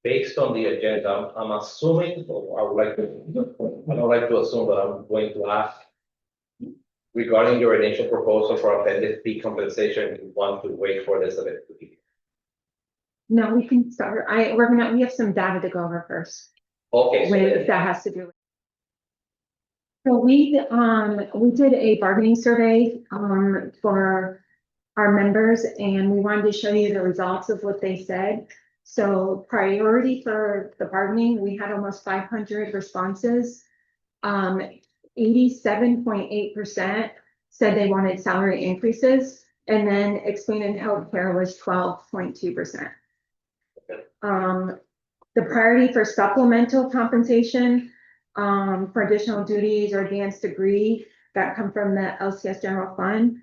based on the agenda, I'm assuming, or I would like to, I don't like to assume, but I'm going to ask regarding your initial proposal for appendix B compensation, you want to wait for this event to be. No, we can start. We have some data to go over first. Okay, With that has to do with. So we did a bargaining survey, for our members, and we wanted to show you the results of what they said. So priority for the bargaining, we had almost 500 responses. 87.8% said they wanted salary increases, and then expanded healthcare was 12.2%. The priority for supplemental compensation, for additional duties or advanced degree that come from the LCS general fund.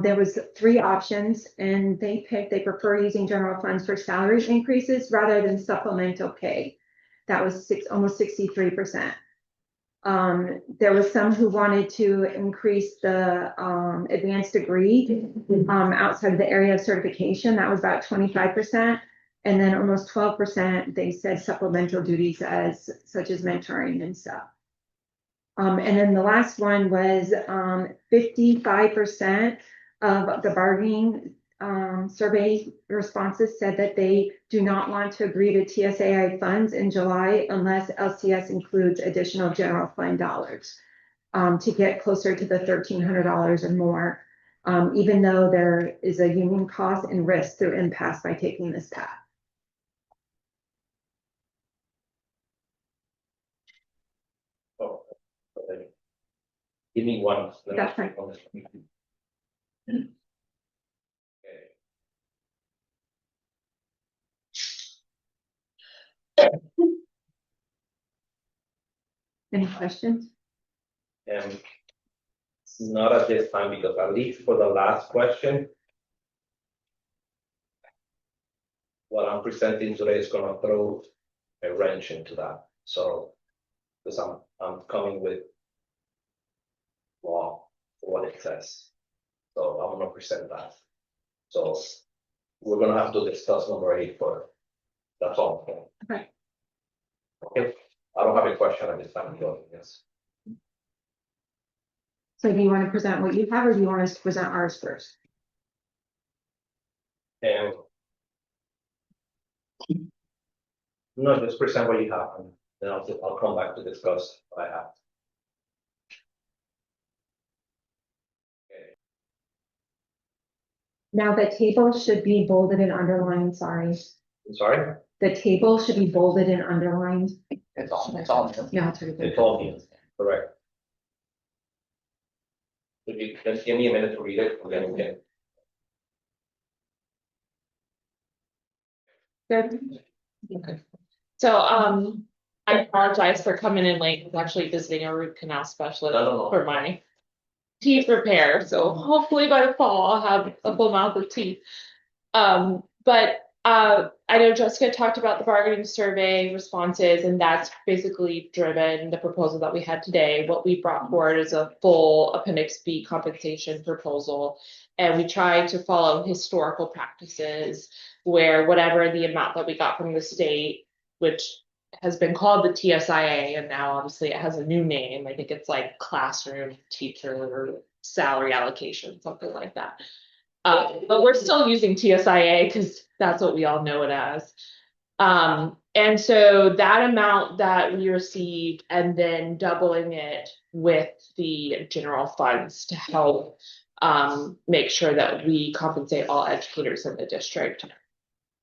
There was 3 options, and they prefer using general funds for salary increases rather than supplemental pay. That was almost 63%. There was some who wanted to increase the advanced degree outside of the area of certification. That was about 25%. And then almost 12%, they said supplemental duties such as mentoring and stuff. And then the last one was 55% of the bargaining survey responses said that they do not want to agree to TSAI funds in July unless LCS includes additional general fund dollars to get closer to the $1,300 or more, even though there is a union cost and risk through impasse by taking this path. Oh, okay. Give me one. That's fine. Any questions? Not at this time, because at least for the last question, what I'm presenting today is going to throw a wrench into that. So, because I'm coming with law for what it says. So I'm going to present that. So we're going to have to discuss number 8 for that's all. Okay. Okay. I don't have a question at this time. Yes. So do you want to present what you have, or do you want us to present ours first? And no, just present what you have, and then I'll come back to discuss what I have. Okay. Now the table should be bolded and underlined. Sorry. I'm sorry? The table should be bolded and underlined. It's all. Yeah, I'll try to It's all here. Correct. If you just give me a minute to read it, and then we can. Good. Okay. So, I apologize for coming in late. I was actually visiting a root canal specialist No. for my teeth repair. So hopefully by the fall, I'll have a full mouth of teeth. I know Jessica talked about the bargaining survey responses, and that's basically driven the proposal that we had today. What we brought forward is a full Appendix B compensation proposal, and we tried to follow historical practices where whatever the amount that we got from the state, which has been called the TSIA, and now obviously it has a new name. I think it's like classroom teacher salary allocation, something like that. But we're still using TSIA because that's what we all know it as. And so that amount that we received, and then doubling it with the general funds to help make sure that we compensate all educators in the district.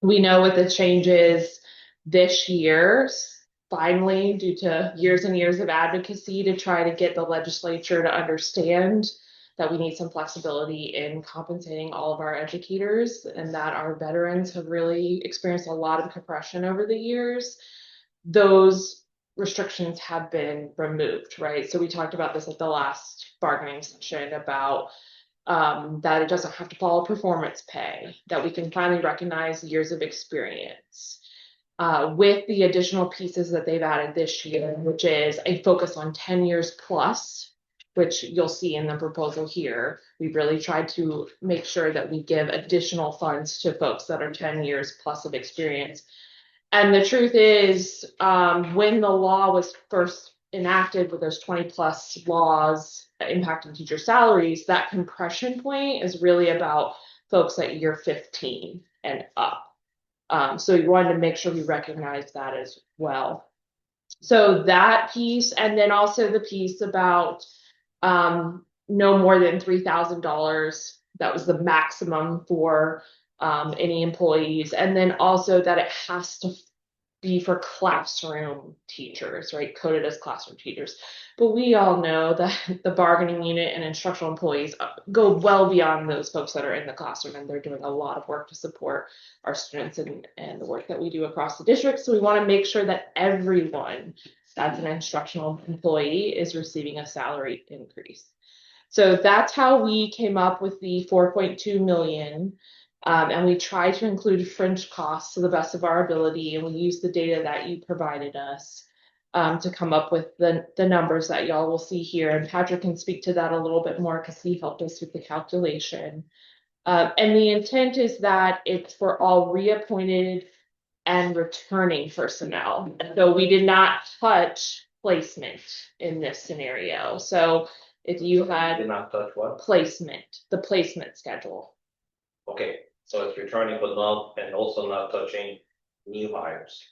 We know with the changes this year, finally, due to years and years of advocacy to try to get the legislature to understand that we need some flexibility in compensating all of our educators, and that our veterans have really experienced a lot of compression over the years. Those restrictions have been removed, right? So we talked about this at the last bargaining session about that it doesn't have to follow performance pay, that we can finally recognize years of experience. With the additional pieces that they've added this year, which is a focus on 10 years plus, which you'll see in the proposal here. We've really tried to make sure that we give additional funds to folks that are 10 years plus of experience. And the truth is, when the law was first enacted with those 20+ laws impacting teacher salaries, that compression point is really about folks at year 15 and up. So we wanted to make sure we recognize that as well. So that piece, and then also the piece about no more than $3,000. That was the maximum for any employees. And then also that it has to be for classroom teachers, right? Coded as classroom teachers. But we all know that the bargaining unit and instructional employees go well beyond those folks that are in the classroom, and they're doing a lot of work to support our students and the work that we do across the district. So we want to make sure that everyone that's an instructional employee is receiving a salary increase. So that's how we came up with the 4.2 million. And we try to include fringe costs to the best of our ability, and we use the data that you provided us to come up with the numbers that y'all will see here. And Patrick can speak to that a little bit more because he helped us with the calculation. And the intent is that it's for all reappointed and returning personnel. So we did not touch placement in this scenario. So if you Did had not touch what? placement, the placement schedule. Okay, so it's returning but not, and also not touching new hires.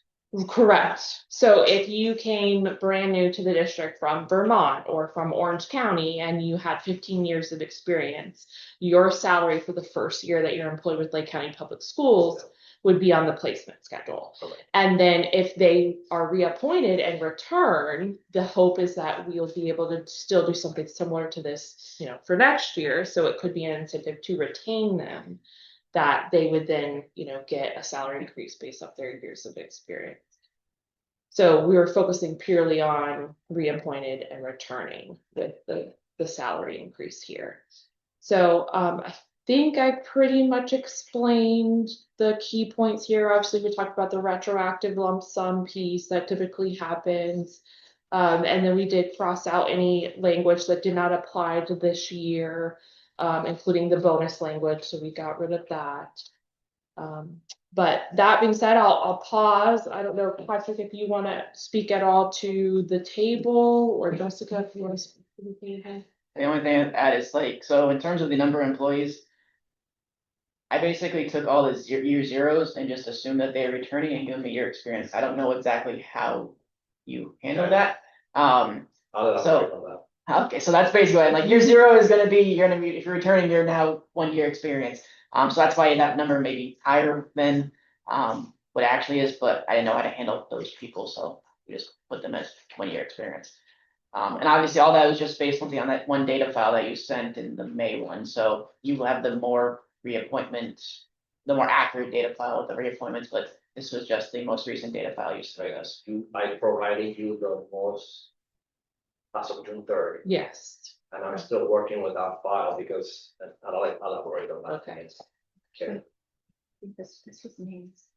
Correct. So if you came brand new to the district from Vermont or from Orange County and you had 15 years of experience, your salary for the first year that you're employed with Lake County Public Schools would be on the placement schedule. Okay. And then if they are reappointed and return, the hope is that we'll be able to still do something similar to this, for next year. So it could be an incentive to retain them, that they would then, get a salary increase based off their years of experience. So we were focusing purely on reappointed and returning with the salary increase here. So I think I pretty much explained the key points here. Obviously, we talked about the retroactive lump sum piece that typically happens. And then we did cross out any language that did not apply to this year, including the bonus language. So we got rid of that. But that being said, I'll pause. I don't know, Patrick, if you want to speak at all to the table, or Jessica, if you want to speak to the table. The only thing I'd add is so in terms of the number of employees, I basically took all the year zeros and just assumed that they're returning and giving me year experience. I don't know exactly how you handle that. I'll So- elaborate on that. Okay, so that's basically like year zero is gonna be, if you're returning, you're now 1 year experience. So that's why that number may be higher than what it actually is, but I didn't know how to handle those people, so we just put them as 1 year experience. And obviously all that was just based on that one data file that you sent in the May one, so you have the more reappointments, the more accurate data file with the reappointments, but this was just the most recent data file you sent us. I provided you the most as of June 3rd, Yes. and I'm still working with that file because I'll elaborate on that. Okay. Okay. This was May's.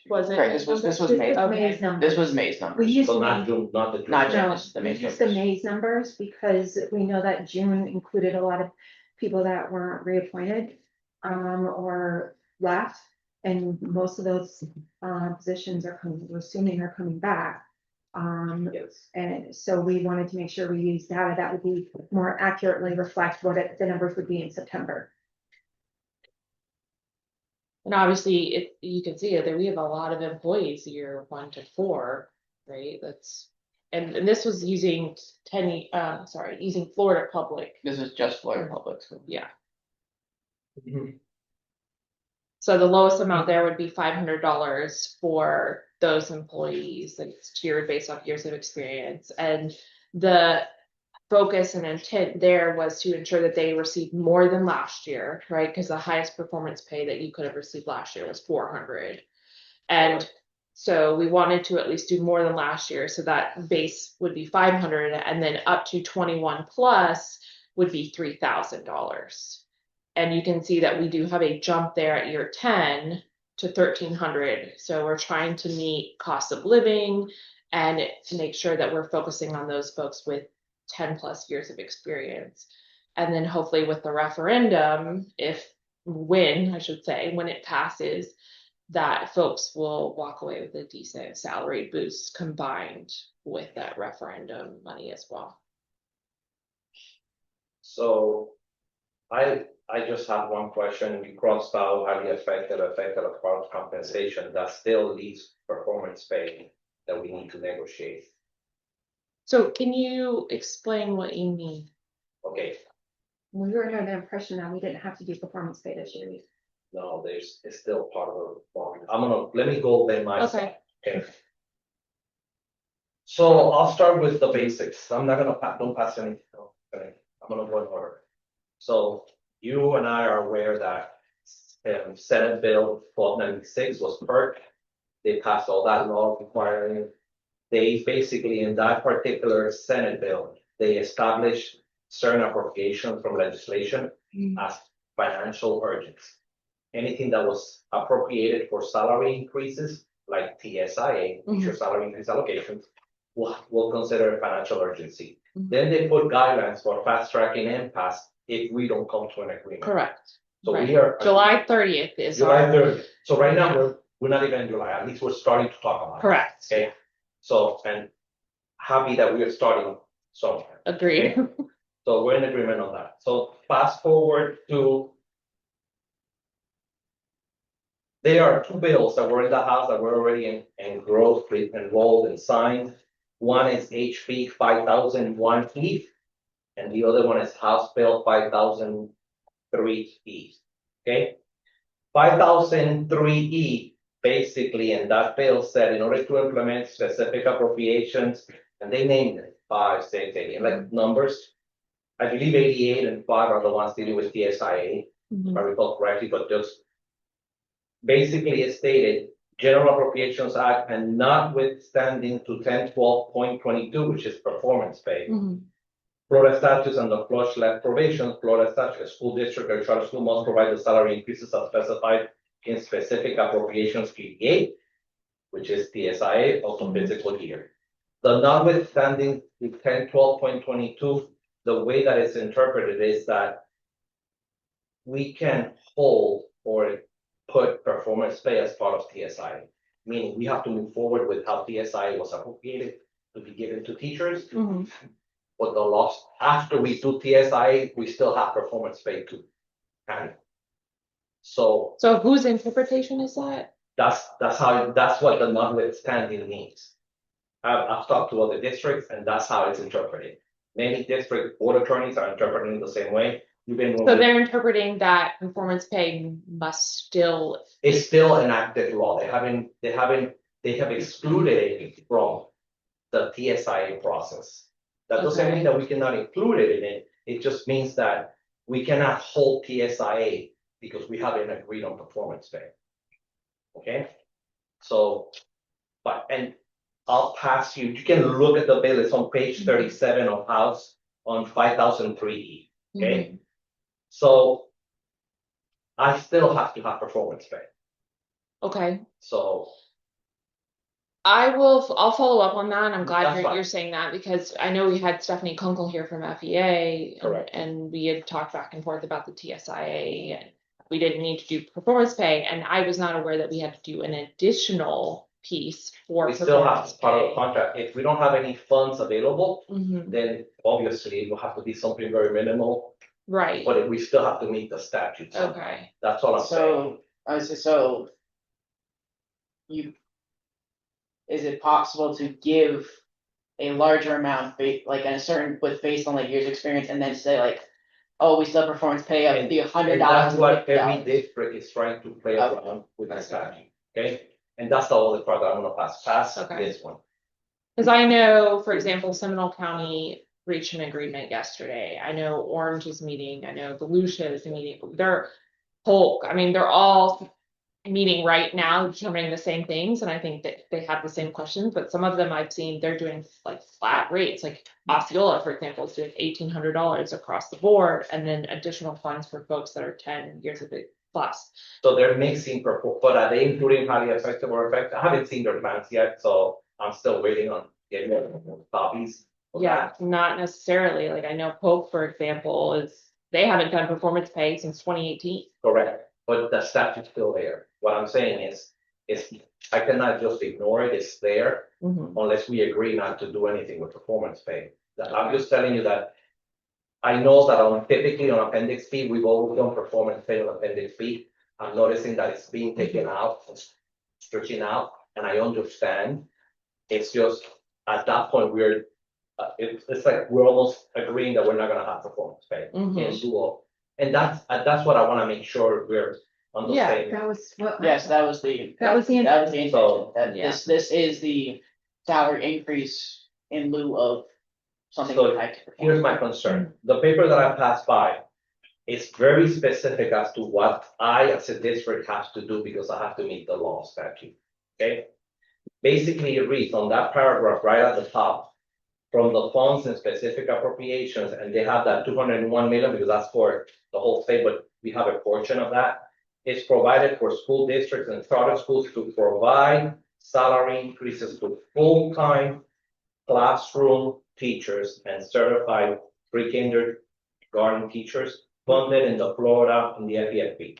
Was it? Right, this was May. Okay. May's numbers. This was May's We numbers. used So to not make- June, not the June. Not No, just the we May's used the numbers. May's numbers because we know that June included a lot of people that weren't reappointed, or left. And most of those, positions are coming, we're assuming are coming back. Yes. And so we wanted to make sure we use data that would be more accurately reflect what the numbers would be in September. And obviously, you can see that we have a lot of employees year 1 to 4, right? That's, and this was using using Florida Public. This is just Florida Public. So. Yeah. Mhm. So the lowest amount there would be $500 for those employees, and it's tiered based off years of experience. And the focus and intent there was to ensure that they received more than last year, right? Because the highest performance pay that you could have received last year was $400. And so we wanted to at least do more than last year. So that base would be $500, and then up to 21 plus would be $3,000. And you can see that we do have a jump there at year 10 to 1,300. So we're trying to meet cost of living and to make sure that we're focusing on those folks with 10 plus years of experience. And then hopefully with the referendum, when it passes, that folks will walk away with a decent salary boost combined with that referendum money as well. So I just have one question. You crossed out highly affected as part of compensation. That still leaves performance pay that we need to negotiate. So can you explain what you mean? Okay, We were under the impression that we didn't have to do performance pay this year. no, it's still part of the problem. Let me go then myself. Okay. Okay. So I'll start with the basics. I'm not gonna don't pass anything. No, okay. I'm gonna go in order. So you and I are aware that Senate Bill 1296 was heard. They passed all that law requiring. They basically, in that particular Senate bill, they established certain appropriations from legislation as financial urgents. Anything that was appropriated for salary increases, like TSIA, teacher salary increase allocations, will consider a financial urgency. Then they put guidelines for fast tracking impasse if we don't come to an agreement. Correct. So Right. we are July 30th is July our 30th. So right now we're not even in July. At least we're starting to talk about it. correct. Okay. So and happy that we are starting somewhere. Agreed. So we're in agreement on that. So fast forward to. There are two bills that were in the House that were already enrolled and signed. One is HB 5001E, and the other one is House Bill 5003E. Okay, 5003E basically, and that bill said in order to implement specific appropriations, and they named it 5, 6, 8, like numbers. I believe 88 and 5 are the ones dealing with TSIA, if I recall correctly, but just basically it stated General Appropriations Act and notwithstanding to 1012.22, which is performance pay. Florida statutes and the flush left provisions, Florida statute, a school district or charter school must provide the salary increases as specified in specific appropriations PDA, which is TSIA of the fiscal year. The notwithstanding to 1012.22, the way that it's interpreted is that we can hold or put performance pay as part of TSI, meaning we have to move forward with how TSI was appropriated to be given to teachers. But the loss after we do TSI, we still have performance pay too. And so whose interpretation is that? that's what the notwithstanding means. I've talked to other districts and that's how it's interpreted. Many district board attorneys are interpreting it the same way. So they're interpreting that performance pay must still. It's still an active law. They have excluded it from the TSIA process. That doesn't mean that we cannot include it in it. It just means that we cannot hold TSIA because we haven't agreed on performance pay. Okay, so, and I'll pass you. You can look at the bill. It's on page 37 of House on 5003E. Okay. So I still have to have performance pay. Okay. So I'll follow up on that. I'm glad That's fine. you're saying that because I know we had Stephanie Kunkel here from FEA Correct. and we had talked back and forth about the TSIA and we didn't need to do performance pay. And I was not aware that we had to do an additional piece for we still have performance part of pay. the contract. If we don't have any funds available, Mhm. then obviously it will have to be something very minimal. Right. But we still have to meet the statutes. Okay. That's all I'm saying. So is it possible to give a larger amount, like a certain, based on like years experience, and then say like, oh, we still have performance pay of the $100. And that's what every district is trying to play around with the statute, okay? And that's the only part that I'm gonna pass this one. Because I know, for example, Seminole County reached an agreement yesterday. I know Orange is meeting. I know Volusia is meeting. They're Polk. I mean, they're all meeting right now, determining the same things. And I think that they have the same questions, but some of them I've seen, they're doing like flat rates, like Osceola, for example, is doing $1,800 across the board, and then additional funds for folks that are 10 years of it plus. So they're mixing, but are they including highly effective or effective? I haven't seen their plans yet, so I'm still waiting on getting more copies. Yeah, not necessarily. Like I know Polk, for example, they haven't done performance pay since 2018. Correct, but the statute's still there. What I'm saying is, I cannot just ignore it, it's there, Mhm. unless we agree not to do anything with performance pay. I'm just telling you that I know that typically on appendix B, we've always done performance pay on appendix B. I'm noticing that it's being taken out, stretching out, and I understand. It's just, at that point, it's like we're almost agreeing that we're not gonna have performance pay in Mhm. dual. And that's what I wanna make sure we're on the Yeah, same. That was what. Yes, that was the. That was the That was the intention, So, that yeah. this is the salary increase in lieu of something. So, tied to here's performance. my concern. The paper that I passed by is very specific as to what I as a district have to do because I have to meet the law statute. Okay? Basically, it reads on that paragraph right at the top, from the funds and specific appropriations, and they have that 201 million because that's for the whole state, but we have a portion of that. It's provided for school districts and charter schools to provide salary increases to full-time classroom teachers and certified pre-kindergarten teachers funded in the Florida in the FEFP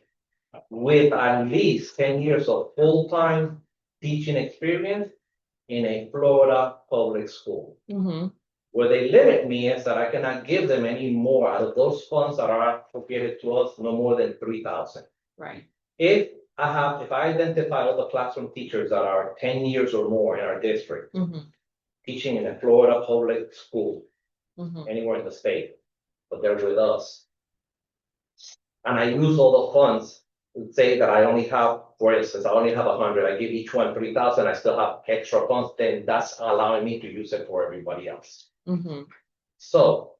with at least 10 years of full-time teaching experience in a Florida public school. Mhm. Where they limit me is that I cannot give them any more out of those funds that are appropriated to us, no more than 3,000. Right. If I identify all the classroom teachers that are 10 years or more in our district, Mhm. teaching in a Florida public school, Mhm. anywhere in the state, but they're with us. And I use all the funds, say that I only have, for instance, I only have 100, I give each one 3,000, I still have extra funds, then that's allowing me to use it for everybody else. Mhm. So,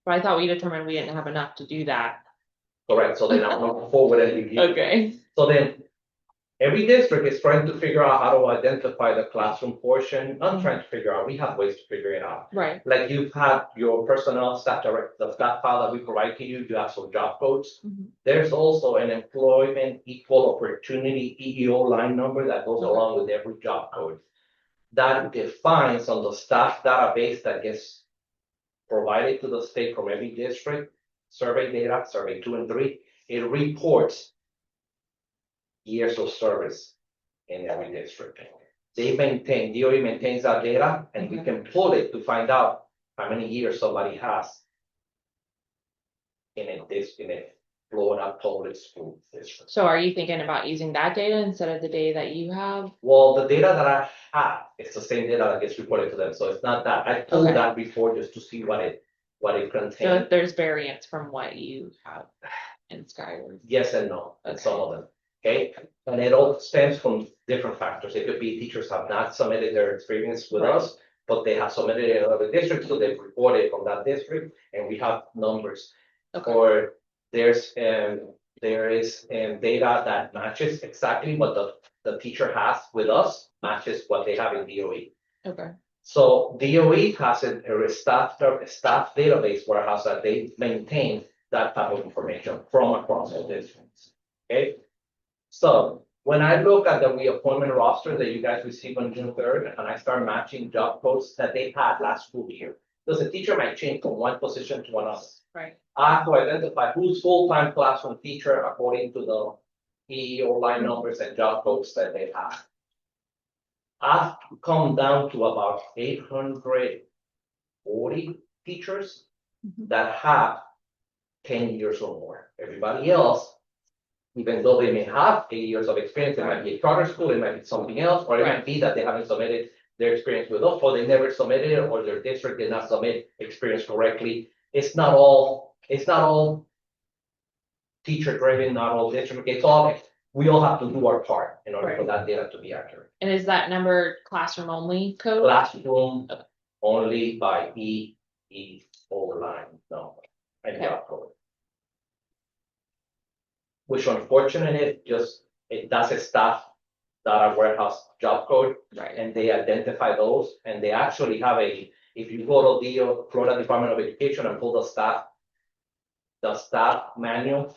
But I thought we determined we didn't have enough to do that. correct, so then I'm moving forward and you give. Okay. So then, every district is trying to figure out how to identify the classroom portion, not trying to figure out, we have ways to figure it out. Right. Like you've had your personnel staff direct, the staff file that we provide to you have some job codes. Mhm. There's also an employment equal opportunity EEO line number that goes Okay. along with every job code. That defines on the staff database that gets provided to the state from every district, survey data, survey 2 and 3, it reports years of service in every district. DOE maintains that data, and we can pull it to find out how many years somebody has in a Florida public school district. So are you thinking about using that data instead of the data that you have? Well, the data that I have, it's the same data that gets reported to them, so it's not that. I pulled Okay. that before just to see what it So contains. if there's variance from what you have in Skyward. Yes and no, and Okay. some of them, okay? And it all stems from different factors. It could be teachers have not submitted their experience with Right. us, but they have submitted it in another district, so they've reported from that district, and we have numbers. Okay. Or there is data that matches exactly what the teacher has with us, matches what they have in DOE. Okay. So DOE has a staff database warehouse that they maintain that type of information from across all districts. Okay? So when I look at the reappointment roster that you guys received on June 3rd, and I start matching job posts that they had last school year, because the teacher might change from one position to another. Right. I have to identify who's full-time classroom teacher according to the EEO line numbers and job codes that they have. I've come down to about 840 teachers that have 10 years or more. Everybody else, even though they may have 8 years of experience, it might be a charter school, it might be something else, or it might be that they haven't submitted their experience with us, or they never submitted it, or their district did not submit experience correctly. It's not all teacher driven, not all district, we all have to do our part in order for that data to be accurate. And is that number classroom only code? Classroom only by EEO line number and Okay. job code. Which unfortunately, that's a staff data warehouse job code, Right. and they identify those, and they actually have if you go to the Florida Department of Education and pull the staff manual,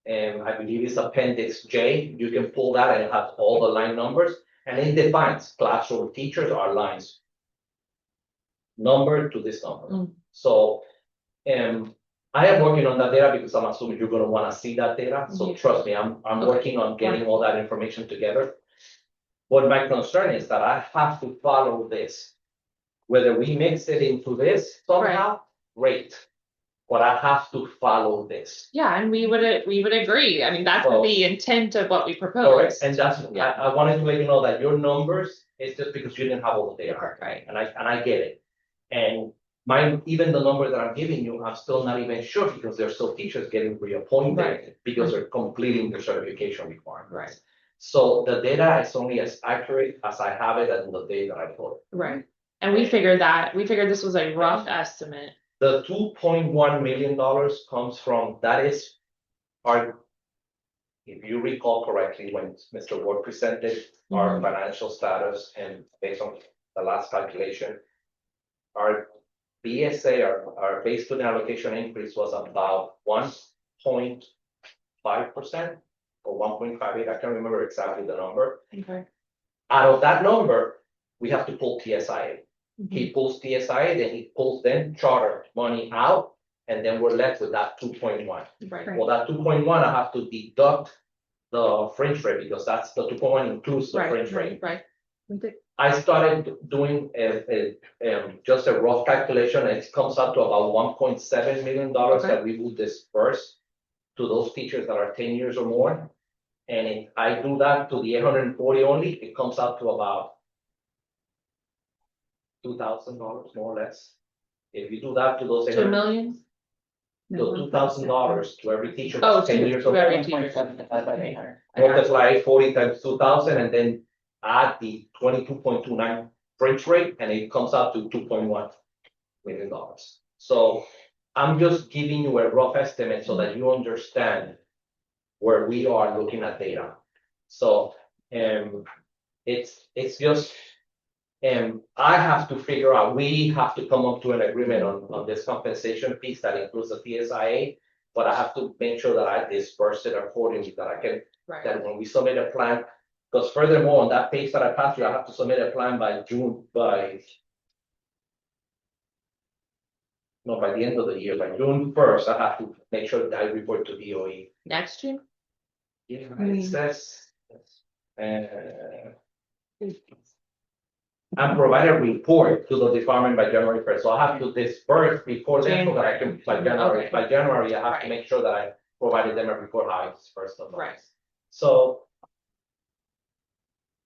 and I believe it's Appendix J, you can pull that and it has all the line numbers, and it defines classroom teachers are lines number to this number. Mm. So, I am working on that data because I'm assuming you're gonna wanna see that data, so Yeah. trust me, I'm Okay. working on getting all that information together. But my concern is that I have to follow this. Whether we mix it into this somehow, great. But I have to follow this. Yeah, and we would agree. I mean, that's Well, the intent of what we Correct, proposed. and that's, Yeah. I wanted to let you know that your numbers is just because you didn't have all the data. Right. And I get it. And mine, even the number that I'm giving you, I'm still not even sure because there's still teachers getting reappointed Right. because they're completing their certification requirements. Right. So the data is only as accurate as I have it on the day that I put it. Right. And we figured this was a rough estimate. The $2.1 million comes from, that is our, if you recall correctly, when Mr. Ward presented our financial status and based on the last calculation, our BSA, our base student allocation increase was about 1.5% or 1.58. I can't remember exactly the number. Okay. Out of that number, we have to pull TSIA. He pulls TSIA, then he pulls charter money out, and then we're left with that 2.1. Right. Right. Well, that 2.1, I have to deduct the fringe rate because that's the 2.1 includes the fringe rate. Right. We did- I started doing just a rough calculation, and it comes out to about $1.7 million that we will disperse to those teachers that are 10 years or more. And if I do that to the 840 only, it comes out to about $2,000 more or less. If you do that to those 2 million? $2,000 to every teacher Oh, that's 10 to years or every more, teacher. 1.7 divided by 800. multiply 40 times 2,000 and then add the 22.29 fringe rate, and it comes out to $2.1 million. So I'm just giving you a rough estimate so that you understand where we are looking at data. So it's just I have to figure out, we have to come up to an agreement on this compensation piece that includes the TSIA, but I have to make sure that I disperse it accordingly, that I can, Right. that when we submit a plan, because furthermore, on that page that I passed you, I have to submit a plan by the end of the year, by June 1st, I have to make sure that I report to DOE. Next June? Yeah, Mm. it says, and provide a report to the department by January 1st. So I have to disperse before then, so that I can, by January, I have to Right. make sure that I provided them a report how I dispersed the funds. Right. So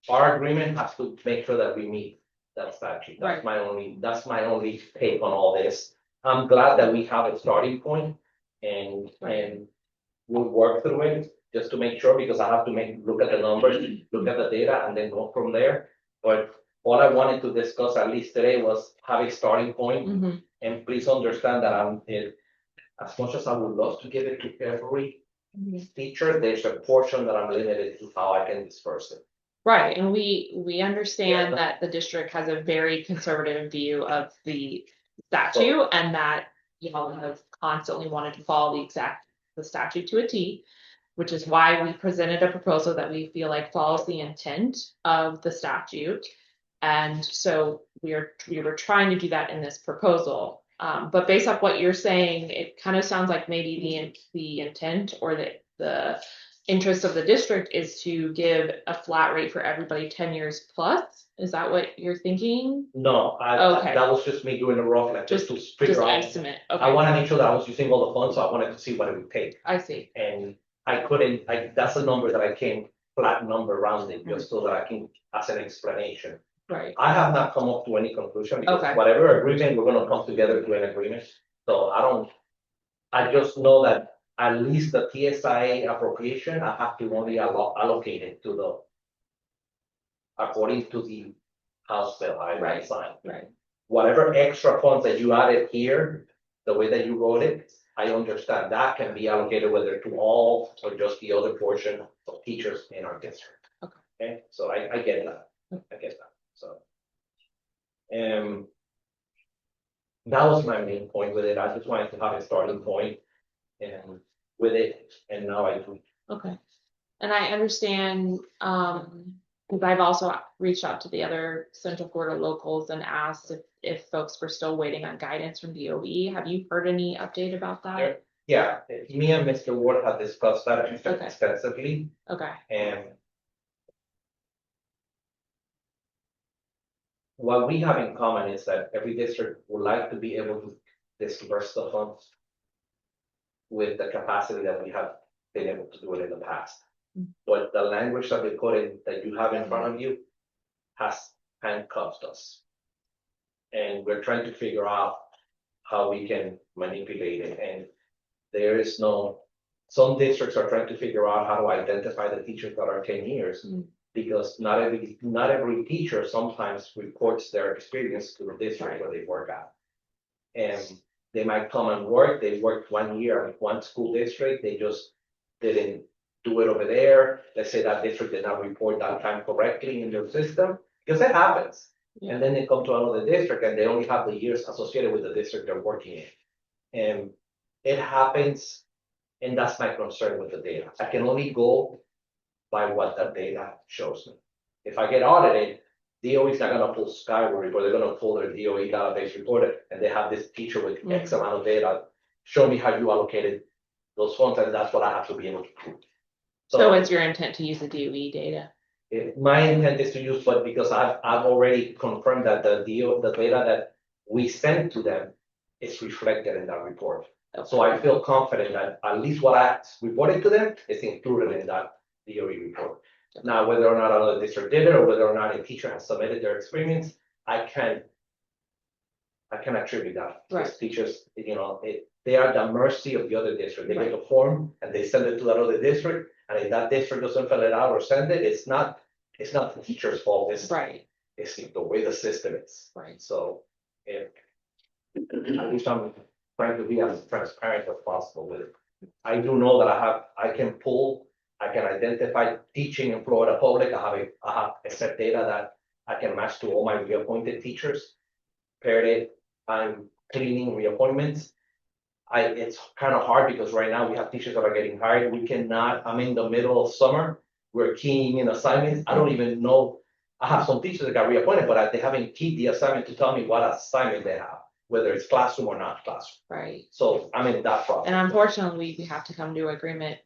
our agreement has to make sure that we meet that statute. That's my only take on all this. I'm glad that we have a starting point and we'll work through it just to make sure, because I have to look at the numbers, look at the data, and then go from there. But all I wanted to discuss, at least today, was have a starting point. Mhm. And please understand that as much as I would love to give it to every teacher, there's a portion that I'm limited to how I can disperse it. Right, and we understand that the district has a very conservative view of the statute and that y'all have constantly wanted to follow the statute to a T, which is why we presented a proposal that we feel like follows the intent of the statute. And so we were trying to do that in this proposal. But based off what you're saying, it kind of sounds like maybe the intent or the interest of the district is to give a flat rate for everybody 10 years plus. Is that what you're thinking? No, Okay. that was just me doing a rough, like just to figure out. Estimate. I Okay, want to make sure that I was using all the funds, so I wanted to see what it would take. I see. And I couldn't, that's a number that I came flat number rounded, just so that I can, as an explanation. Right. I have not come up to any conclusion, because Okay. whatever agreement, we're gonna come together to an agreement. So I just know that at least the TSIA appropriation, I have to only allocate it to according to the House bill I Right. signed. Right. Whatever extra funds that you added here, the way that you wrote it, I understand that can be allocated whether to all or just the other portion of teachers in our district. Okay, so I get that. I get that. So. That was my main point with it. I just wanted to have a starting point and with it, and now I do. Okay. And I understand, because I've also reached out to the other Central Florida locals and asked if folks were still waiting on guidance from DOE. Have you heard any update about that? Yeah, me and Mr. Ward have discussed that Okay. extensively, Okay. and what we have in common is that every district would like to be able to disperse the funds with the capacity that we have been able to do it in the past. But the language that we put in, that you have in front of you, has handcuffed us. And we're trying to figure out how we can manipulate it, and there is no, some districts are trying to figure out how to identify the teachers that are 10 years. Because not every teacher sometimes reports their experience to the district where they work at. And they might come and work, they worked 1 year at one school district, they just didn't do it over there. Let's say that district did not report that time correctly in their system, because it happens. And then they come to another district and they only have the years associated with the district they're working in. And it happens, and that's my concern with the data. I can only go by what the data shows me. If I get audited, DOE is not gonna pull Skyward report, they're gonna pull their DOE database report, and they have this teacher with X amount of data. Show me how you allocated those funds, and that's what I have to be able to prove. So what's your intent to use the DOE data? My intent is to use, but because I've already confirmed that the data that we sent to them is reflected in that report. So I feel confident that at least what I reported to them is included in that DOE report. Now, whether or not another district did it, or whether or not a teacher has submitted their experience, I can attribute that. Because teachers, they are at the mercy of the other district. They get a form and they send it to that other district, and if that district doesn't fill it out or send it, it's not the teacher's fault. It's the way the system is. So at least I'm trying to be as transparent as possible with it. I do know that I can identify teaching in Florida Public. I have a set data that I can match to all my reappointed teachers. Paired it, I'm cleaning reappointments. It's kind of hard because right now we have teachers that are getting hired. I'm in the middle of summer. We're keying in assignments. I don't even know. I have some teachers that got reappointed, but they haven't keyed the assignment to tell me what assignment they have, whether it's classroom or not classroom. So I'm in that process. And unfortunately, we have to come to agreement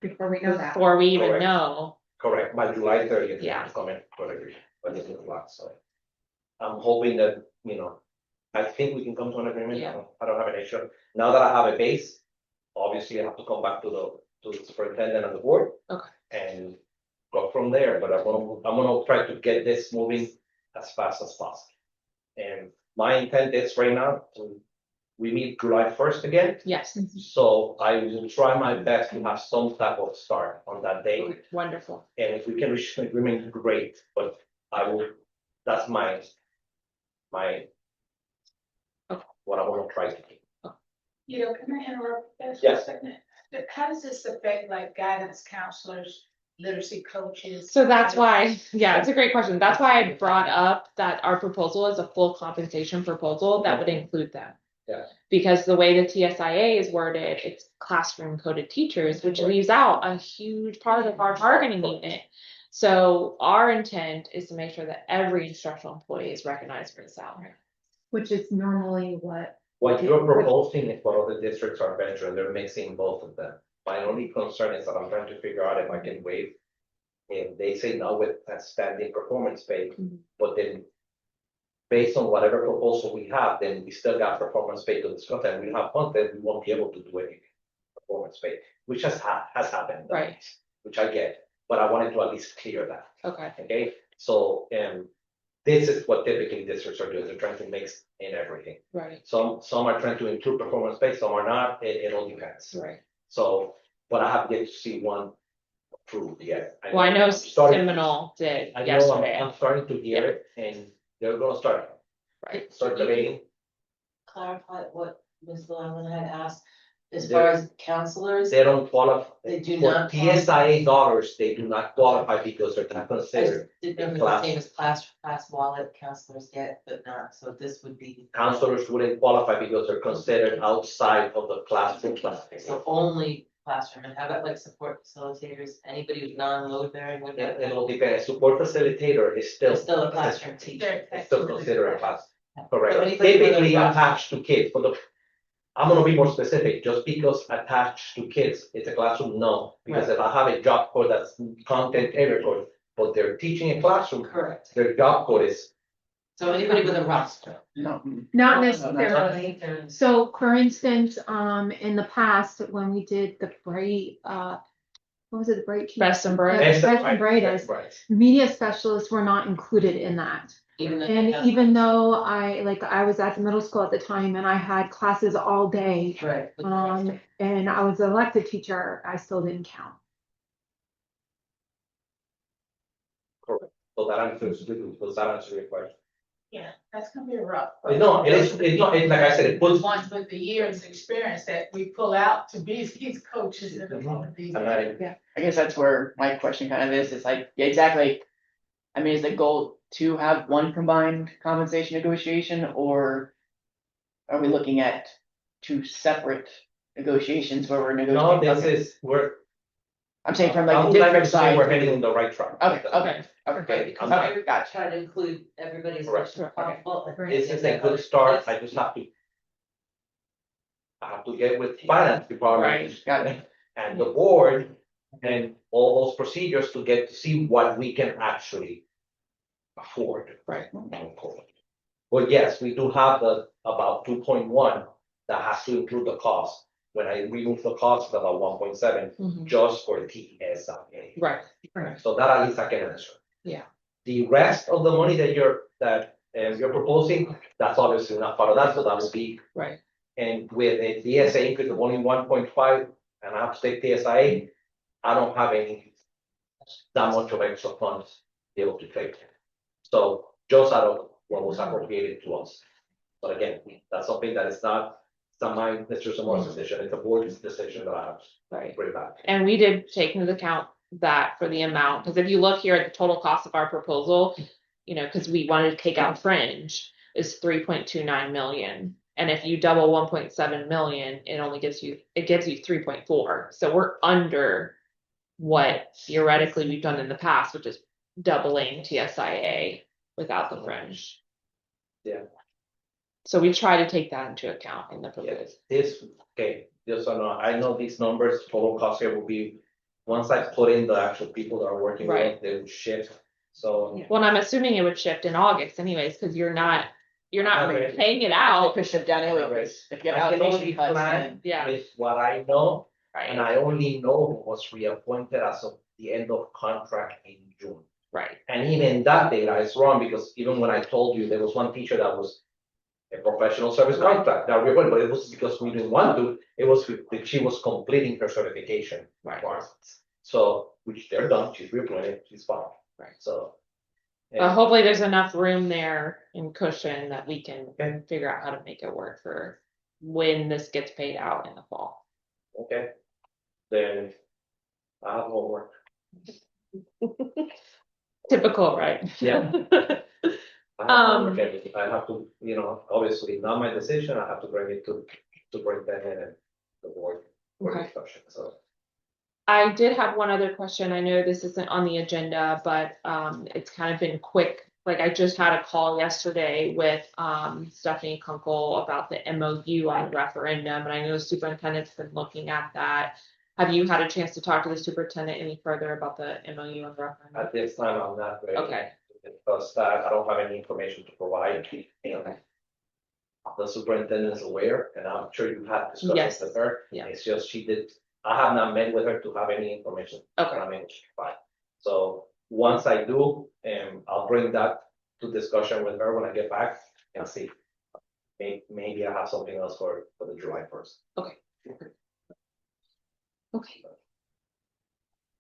before we know that. before we even Correct. know. Correct, by July 30th. Yeah. To come in for agreement, but it's a lot, so. I'm hoping that, I think we can come to an agreement. Yeah. I don't have an issue. Now that I have a base, obviously I have to come back to the superintendent and the board. Okay. And go from there, but I'm gonna try to get this moving as fast as possible. And my intent is right now we meet July 1st again. Yes. So I will try my best to have some type of start on that day. Wonderful. And if we can reach an agreement, great, but that's my what I want to try to do. Can I interrupt this for Yes. a second? How does this affect like guidance counselors, literacy coaches? So that's why, it's a great question. That's why I brought up that our proposal is a full compensation proposal that would include them. Yeah. Because the way the TSIA is worded, it's classroom coded teachers, which leaves out a huge part of our bargaining unit. So our intent is to make sure that every instructional employee is recognized for the salary. Which is normally what, What you're proposing is what other districts are venturing, they're mixing both of them. My only concern is that I'm trying to figure out if I can waive. If they say no with a standing performance pay, but then based on whatever proposal we have, then we still got performance pay to discuss, and we have funds, then we won't be able to do any performance pay, which has happened. Right. Which I get, but I wanted to at least clear that. Okay. Okay, so, this is what typically districts are doing, they're trying to mix in everything. Right. Some are trying to include performance pay, some are not, it all depends. Right. So, but I have yet to see one approved yet. Well, I know I'm starting- Seminole did I know yesterday. I'm starting to hear it, and they're gonna start Right. debating. Clarify what Ms. Llewellyn had asked, as They're- far as counselors, They don't qualify. They do For not TSIA dollars, they do not qualify because they're not I considered. just didn't know if it's the same as class wallet counselors get, but not, so this would be. Counselors wouldn't qualify because they're considered outside of the classroom. So only classroom, and how about like support facilitators, anybody who's non-load bearing would get. It all depends. Support facilitator is still. It's still a classroom teacher. It's still considered a class. So Correct. anybody Typically with a- attached to kids, I'm gonna be more specific, just because attached to kids, it's a classroom, no. Because if I have a job code that's content area code, but they're teaching a classroom, Correct. their job code is So anybody with a roster. No. Not No, necessarily. So for instance, in the past, when we did the bright, what was it, the bright? Best and Yeah, brightest. Best and brightest, Right. media specialists were not included in that. Even though. And even though I was at the middle school at the time and I had classes all day, Right. with the roster. and I was an elected teacher, I still didn't count. Correct. So that answers, does that answer your question? Yeah, that's gonna be rough. No, it's not, it's like I said, it puts. Ones with the years' experience that we pull out to be these coaches and all of these. And I guess that's where my question kind of is like, yeah, exactly. I mean, is the goal to have one combined compensation negotiation, or are we looking at two separate negotiations where we're no, negotiating? this is, I'm saying from I like would the like different to say we're sides. heading in the right track. Okay, Because I'm- I gotcha. try to include everybody as Correct. much as possible. This is a good start, I just have to. I have to get with finance department. Right. Got it. And the board, and all those procedures to get to see what we can actually afford. Right. But yes, we do have the, about 2.1 that has to include the cost. When I remove the cost, it's about 1.7 Mhm. just for TSIA. Right. So that at least I can answer. Yeah. The rest of the money that you're proposing, that's obviously not part of that, so that will be. Right. And with a DSA increase of only 1.5, and I have to take TSIA, I don't have any that much of extra funds to be able to take. So just out of what was appropriated to us. But again, that's something that is not, it's not my, Mr. Samoa's decision, it's a board's decision that I have to Right. bring back. And we did take into account that for the amount, because if you look here at the total cost of our proposal, you know, because we wanted to take out fringe, is 3.29 million. And if you double 1.7 million, it only gives you 3.4. So we're under what theoretically we've done in the past, which is doubling TSIA without the fringe. Yeah. So we try to take that into account in the proposal. This, okay, just so I know these numbers, total cost here will be, once I put in the actual people that are working with, Right. they will shift. So, Well, and I'm assuming it would shift in August anyways, because you're not Okay. paying it It out. could shift down anyway, because if you have I can allocation only cuts, plan then Yeah. with what I know, and Right. I only know who was reappointed as of the end of contract in June. Right. And even that data is wrong, because even when I told you, there was one teacher that was a professional service contract, that we were, but it was because we didn't want to, it was that she was completing her certification Right. requirements. So, which they're done, she's reappointed, she's fine. Right. So. But hopefully there's enough room there in cushion that we can Okay. figure out how to make it work for when this gets paid out in the fall. Okay. Then I have homework. Typical, right? Yeah. I have homework, and I have to, obviously not my decision, I have to bring it to superintendent and the board for Okay. discussion, so. I did have one other question. I know this isn't on the agenda, but it's kind of been quick. Like I just had a call yesterday with Stephanie Kunkel about the MOU on referendum, and I know the superintendent's been looking at that. Have you had a chance to talk to the superintendent any further about the MOU on referendum? At this time, I'm not ready. Okay. Because that, I don't have any information to provide. Okay. The superintendent is aware, and I'm sure you've had discussions Yes. with her. Yeah. It's just I have not met with her to have any information. Okay. I mean, fine. So once I do, I'll bring that to discussion with her when I get back and see. Maybe I have something else for the July 1st. Okay.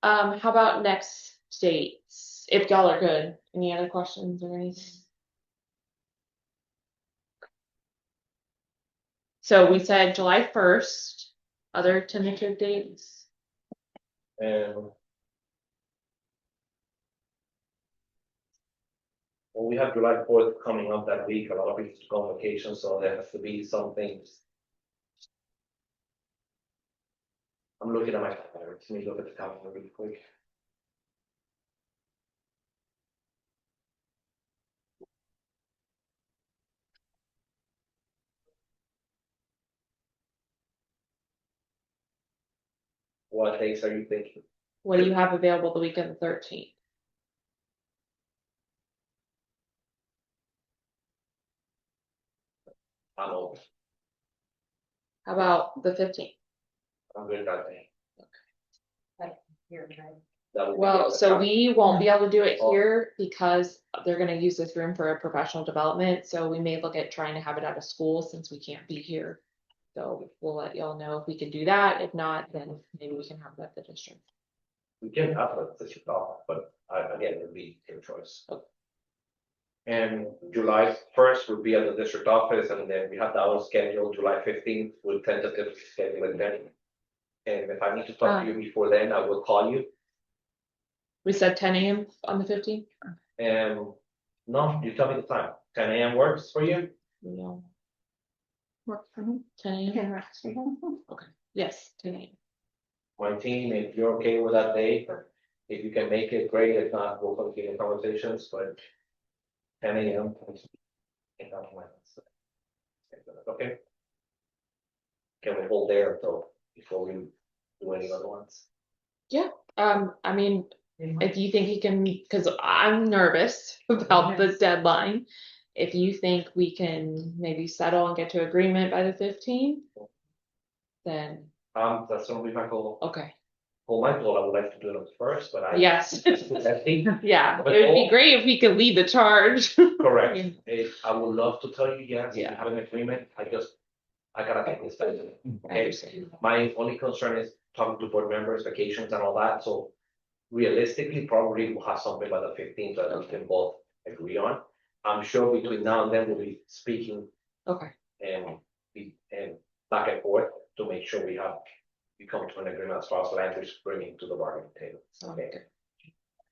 How about next dates? If y'all are good. Any other questions or anything? So we said July 1st, other tentative dates. And well, we have July 4th coming up that week. A lot of people go on vacation, so there has to be some things. I'm looking at my calendar. Let me look at the calendar really quick. What dates are you thinking? What do you have available the week of the 13th? I'm open. How about the 15th? I'm good that day. Here, right? That would be Well, the so time. we won't be able to do it Oh. here because they're gonna use this room for a professional development, so we may look at trying to have it at a school since we can't be here. So we'll let y'all know if we can do that. If not, then maybe we can have it at the district. We can have it, this off, but again, it would be your choice. And July 1st would be at the district office, and then we have that one scheduled July 15th, we'll tentatively schedule it then. And if I need to talk to you before then, I will call you. We said 10 AM on the 15th? And no, you tell me the time. 10 AM works for you? No, Works for me. 10 AM? Can works for you. Yes, 10 AM. My team, if you're okay with that date, if you can make it, great. If not, we'll continue conversations, but 10 AM. in that way. Okay. Can we hold there until before we do any other ones? I mean, if you think you can, because I'm nervous about the deadline. If you think we can maybe settle and get to agreement by the 15th, then, That's gonna be my goal. okay, Well, my goal, I would like to do it first, but I. yes. I think, Yeah, it would be great if we could lead the charge. correct. I would love to tell you yes, we Yeah. have an agreement. I gotta take this time. I Okay, understand. my only concern is talking to board members, vacations and all that, so. Realistically, probably we'll have something by the 15th that we can both agree on. I'm sure between now and then we'll be speaking Okay, and back and forth to make sure we come to an agreement as far as language bringing to the bargaining table. sounds Okay. good.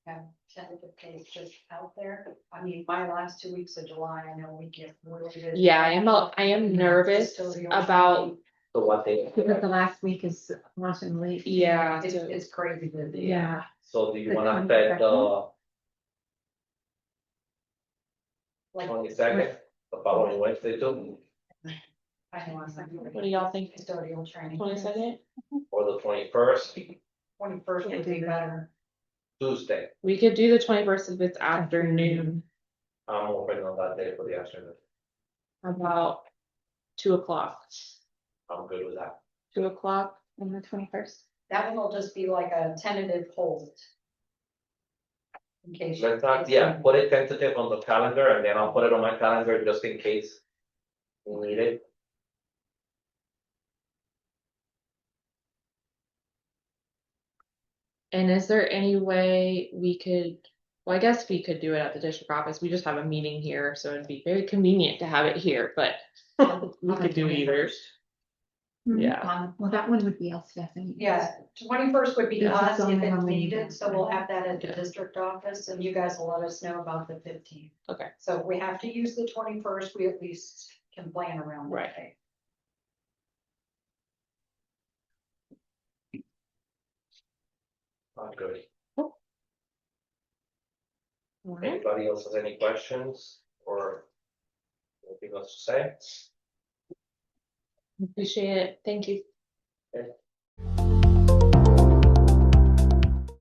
Have tentative dates just out there. I mean, my last 2 weeks of July, I know we get really busy. Yeah, I am nervous Custodial about, training. So what they, Because the last week is watching late. yeah, It's crazy busy. Yeah. so do you The wanna set 22nd? Like, 22nd, the following Wednesday too, I know, what do y'all think? custodial training. 22nd? or the 21st, 21st would be better. Tuesday? We could do the 21st if it's afternoon. I'm open on that day for the afternoon. How about 2 o'clock? I'm good with that. 2 o'clock? On the 21st. That one will just be like a tentative hold. In case. Let's not, yeah, put it tentative on the calendar and then I'll put it on my calendar just in case we need it. And is there any way we could, well, I guess we could do it at the district office. We just have a meeting here, so it'd be very convenient to have it here, but we could do either. Yeah. Well, that one would be LCS. Yeah, 21st would be This is us if only it's how many needed, days. so we'll have that at the Yeah. district office and you guys will let us know about the 15th. Okay. So if we have to use the 21st, we at least can plan around that Right. day. Not good. Alright. Anybody else has any questions or anything else to say? Appreciate it. Thank you. Okay.